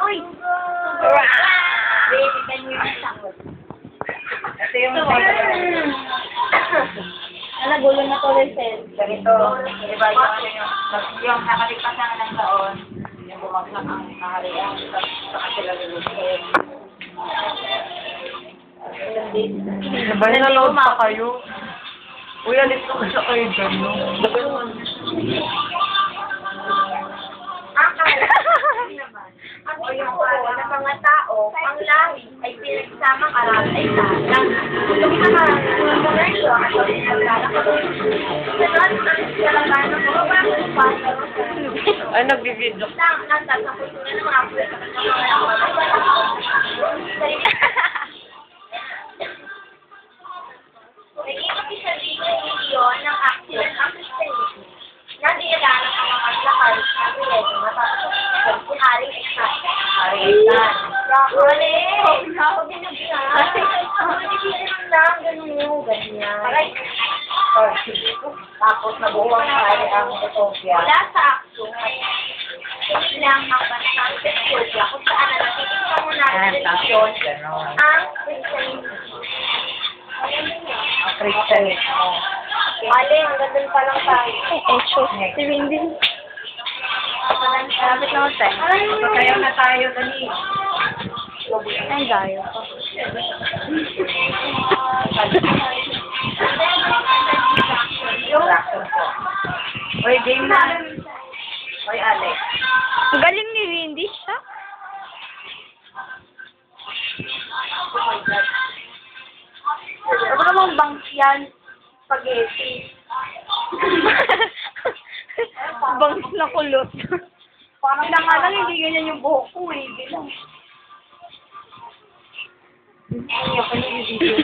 Uy! Baby, can you use ako? Ito yung gulo na to, Rachel. Ganito, diba yung nakalipasan ng taon, yung bumagsak ang nakariyan, saka sila lulusin. Sabay na load pa kayo. Uy, alis ko sa kayo dyan, no? Ang inuulo ng mga tao, ang langit ay pinagsamang aral ay talang. Kung nakaraan ng komersyo, ako rin naglalakot. Ganon ang kalaban ng mga bagong paso. Ay, nagbibidyo. Nasa sa kultura ng mga puwet sa kanyang naging isa-isang milyon ng aksyon ang Kristiyanismo na dinalanan ang mga lakad ng religion matapos ang Haring Islam. Haring Islam. Wale! Huwag binagyan. Hindi lang, ganyan. Tapos nabuwang hari ang Ethiopia. Wala sa aksyon, hindi lang ang bansang Ethiopia kung saan na nakikita mo natin religion ang Kristiyanismo. Ang Kristiyanismo. Ale, hanggang pa lang tayo. Si Windy. Malapit na tayo. Pasayaw na tayo, dali. Ay, dayo pa. Uy, game na. Uy, Alex. Ang galing ni Windy siya. Ano namang bangs yan? Spaghetti. Bangs na kulot. Parang na nga lang, hindi ganyan yung buhok ko eh. Bilang. Hindi ako nilibigyo.